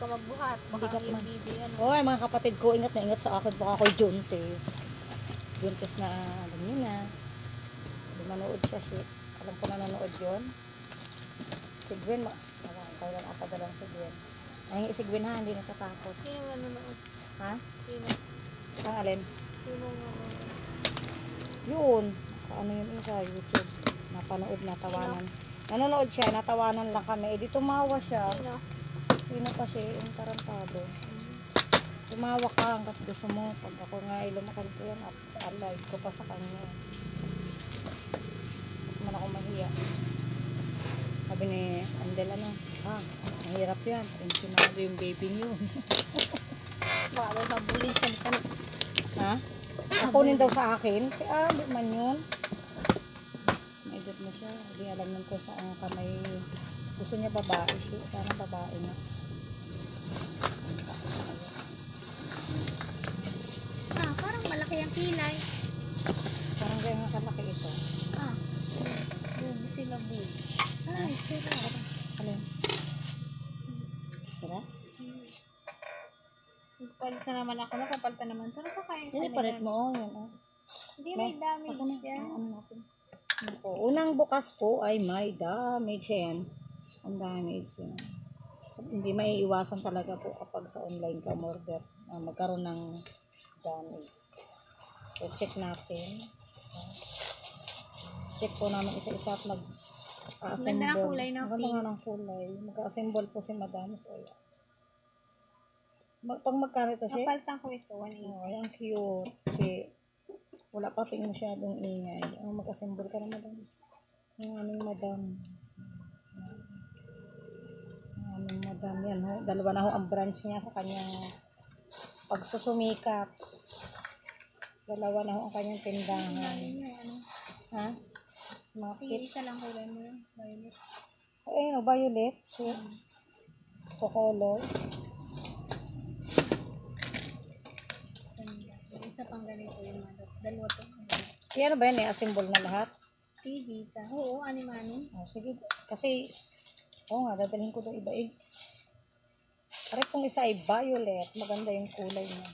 ka magbuhat. Baka Hindi ka yung man. bibi, ano. Oy, mga kapatid ko, ingat na ingat sa akin. Baka ako'y juntis. Juntis na, alam niyo na. Hindi manood siya, shit. Alam ko na nanood yun. Si Gwen, kailan ata dalang si Gwen. Ay, si Gwen ha, hindi natatakot. Sino nga nanonood? Ha? Sino? Ang alin? Sino nga nanonood? Yun. Ano yun sa YouTube. Napanood, natawanan. Nanonood siya, natawanan lang kami. Eh, di tumawa siya. Sino? Sino pa siya? Yung tarantado. Tumawa ka hanggat gusto mo. Pag ako nga ilumakan ko yan, alive ko pa sa kanya. Hindi man ako mahiya. Sabi ni Andel, ano, mahirap yan. Pensionado yung baby niyo. Baka daw sa bulisan ka na. Ha? Nakunin daw sa akin. Di man yun. May edad na siya. Hindi alam nun ko saan kamay. Gusto niya babae siya. Sana babae na. Parang malaki ang kilay. Parang gaya nga kalaki ito. Bubi sila bubi. Ay, sila. Alin? Sira? Nagpalit na naman ako. Nakapalta naman. Ito nasa kain sa Hindi palit mo. Yan, oh. Hindi may damage yan. Ano natin? Unang bukas po ay may damage yan. Ang damage yan. Hindi maiiwasan talaga po kapag sa online ka order magkaroon ng damage. So check natin. Check po namin isa-isa at mag-assemble. Ganda ng kulay, no? Maganda nga ng kulay. Mag-assemble po si Madam. So yan. Pag magkano ito siya? Napaltan ko ito, 180. Oh, ang cute. Okay. Wala pa ting masyadong ingay. Mag-assemble ka na, Madam. Ang aming Madam. Ang aming Madam. Yan, ho. Dalawa na ho ang branch niya sa kanyang pagsusumikap. Dalawa na ho ang kanyang tindahan. Ha? Mga Sige, kit. isa lang kulay mo yun. Violet. Ayun, violet. Color. Isa pang ganito yung mga dalawa to. Yan ba yan? Assemble na lahat? TV isa. Oo, ani-mani. Oh, sige. Kasi, nga, dadalhin ko doon iba eh. Pare kung isa ay violet, maganda yung kulay niya.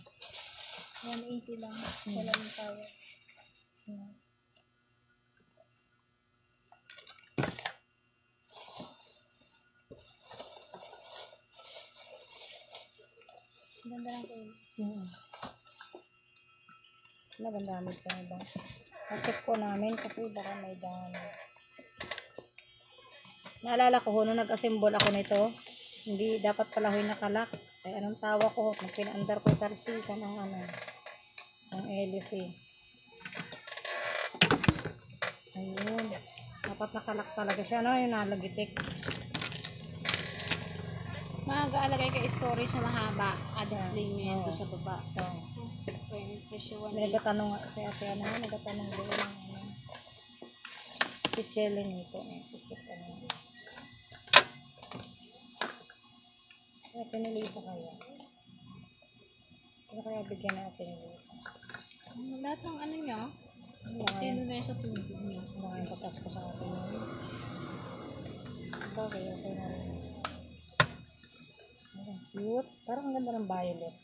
180 lang. Wala ng tawag. Ganda lang kayo. Wala bang damage sa iba? Check po namin kasi baka may damage. Naalala ko, nung nag-assemble ako nito, hindi dapat pala huy nakalak. Ay anong tawa ko, nung pinaandar ko tarsikan ng ng LC. Ayun. Dapat nakalak talaga siya, no? Yung nalagitik. Mag-aalagay kay storage na mahaba. Display mo yan doon sa baba. Presyo 180. Nagatanong sa ate, nagatanong doon ng pichelin nito. Kaya pinilisa kaya. Kaya kaya bigyan na pinilisa. Lahat ng ano niya, sino na yung sa tubig niya. Mga yung patas ko sa akin. Okay na rin. Cute. Parang ang ganda ng violet.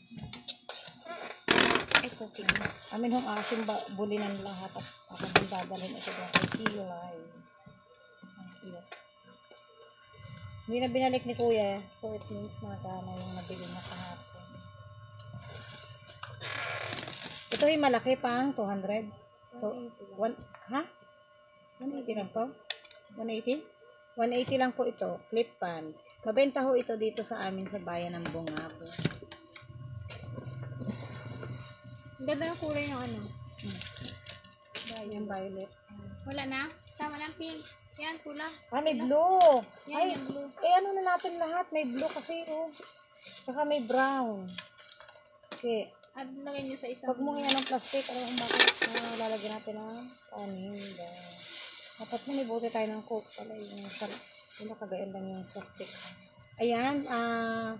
Ito, tingnan. Amin hong asim bulinan lahat at ako din dadalhin ito na kay Kilay. Ang cute. Hindi na binalik ni Kuya, so it means na kama yung nabili na kahapon. Ito yung malaki pang 200. Ha? 180 lang to? 180? 180 lang po ito. Clip pan. Mabenta ho ito dito sa amin sa bayan ng Bungabo. Ganda ng kulay ng ano. Yung violet. Wala na? Tama lang pink. Yan, kulang. May blue. Yan, yung blue. Ano na natin lahat. May blue kasi, Saka may brown. Okay. At lagay nyo sa isang. Pag mo yan ng plastic, alam kung bakit lalagyan natin ng paninda. Dapat mo may buti tayo ng coke pala. Yung nakagayan lang yung plastic. Ayan, 4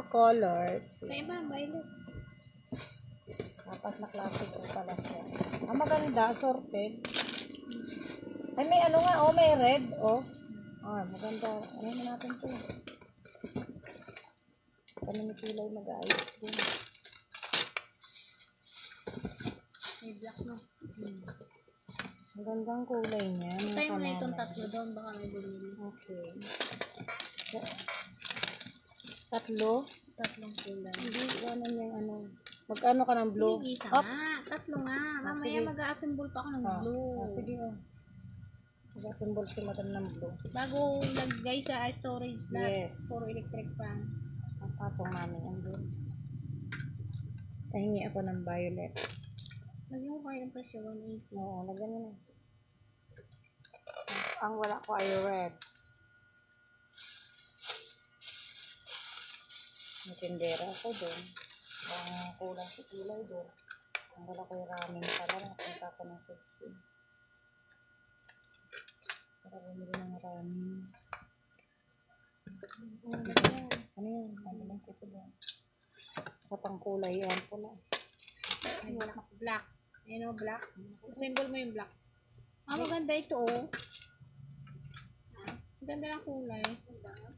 colors. Sa iba, violet. Dapat na classic pala siya. Maganda, assorted. Ay, may ano nga, may red, maganda. Ano na natin to? kami ni Pilay mag-aayos din. May black no. Ang gandang kulay niya. Tayo mo na itong tatlo doon, baka may bumili. Okay. Tatlo? Tatlong kulay. Hindi, ano yung ano. Magkano ka ng blue? Sige, isa Up. nga. Tatlo nga. Mamaya sige. mag-a-assemble pa ako ng blue. Sige. Mag-assemble si madam ng blue. Bago lagay sa storage lot. Yes. Puro electric fan. Ang patong namin ang blue. Tahingi ako ng violet. Lagyan mo kayo ng presyo, 180. Oo, lagyan mo na. Ang wala ko ay red. Matindera ako doon. Ang kulang si Pilay doon. Ang wala ko yung ramen pala. Napunta ko ng sexy. Para bumili ng ramen. Ano yan? Ano lang ko ito doon? Sa pangkulay yan pula. Ay, black. Ayun o, black. Assemble mo yung black. Maganda ito oh. Ganda ng kulay.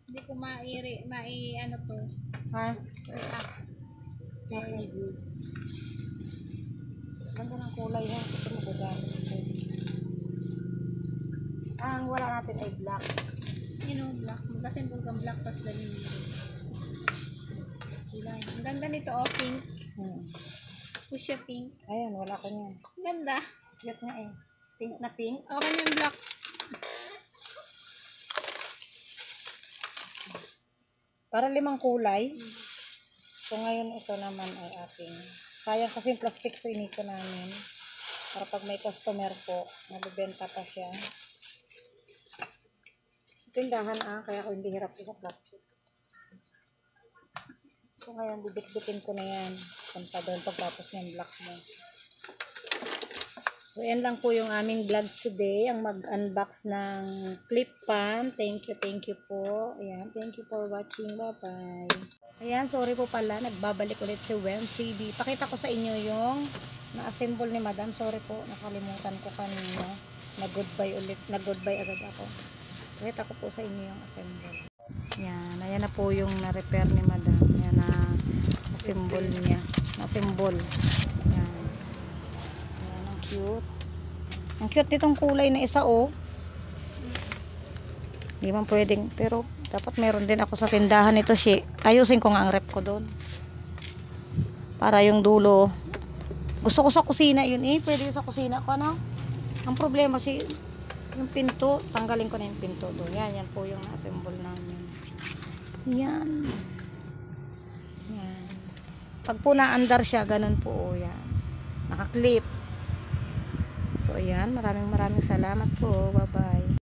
Hindi ko ano to. Ha? Okay. Ganda ng kulay yan. Ito magagamit ito. Ang wala natin ay black. Yun o, black. Mag-assemble kang black, tapos lagyan mo yun. Kulay. Ang ganda nito oh, pink. Fuchsia pink. Ayan, wala ko niyan. Ang ganda. Cute nga eh. Pink na pink. Okay na yung black. Para 5 kulay. So ngayon ito naman ay ating. Sayang kasi yung plastic, so iniko namin. Para pag may customer po, nabibenta pa siya. Tindahan kaya ako hindi hirap sa plastic. So ngayon, bibit-bitin ko na yan. Punta doon pagtapos ng black mo. So, yan lang po yung aming vlog today. Ang mag-unbox ng clip pan. Thank you po. Ayan, thank you for watching. Bye-bye. Ayan, sorry po pala. Nagbabalik ulit si Wen CD. Pakita ko sa inyo yung na-assemble ni Madam. Sorry po, nakalimutan ko kanina. Nag-goodbye ulit. Nag-goodbye agad ako. Pakita ko po sa inyo yung assemble. Yan, ayan na po yung na-repair ni Madam. Yan na assemble niya. Na-assemble. Yan. Yan, ang cute. Ang cute nitong kulay na isa oh. Hindi man pwedeng, pero dapat meron din ako sa tindahan nito siya. Ayusin ko nga ang rep ko doon. Para yung dulo. Gusto ko sa kusina yun eh. Pwede sa kusina ko ano. Ang problema si yung pinto, tanggalin ko na yung pinto doon. Yan po yung assemble namin. Yan. Yan. Pag po naandar siya, ganun po. Oh, yan. Nakaklip. So, ayan. Maraming salamat po. Bye-bye.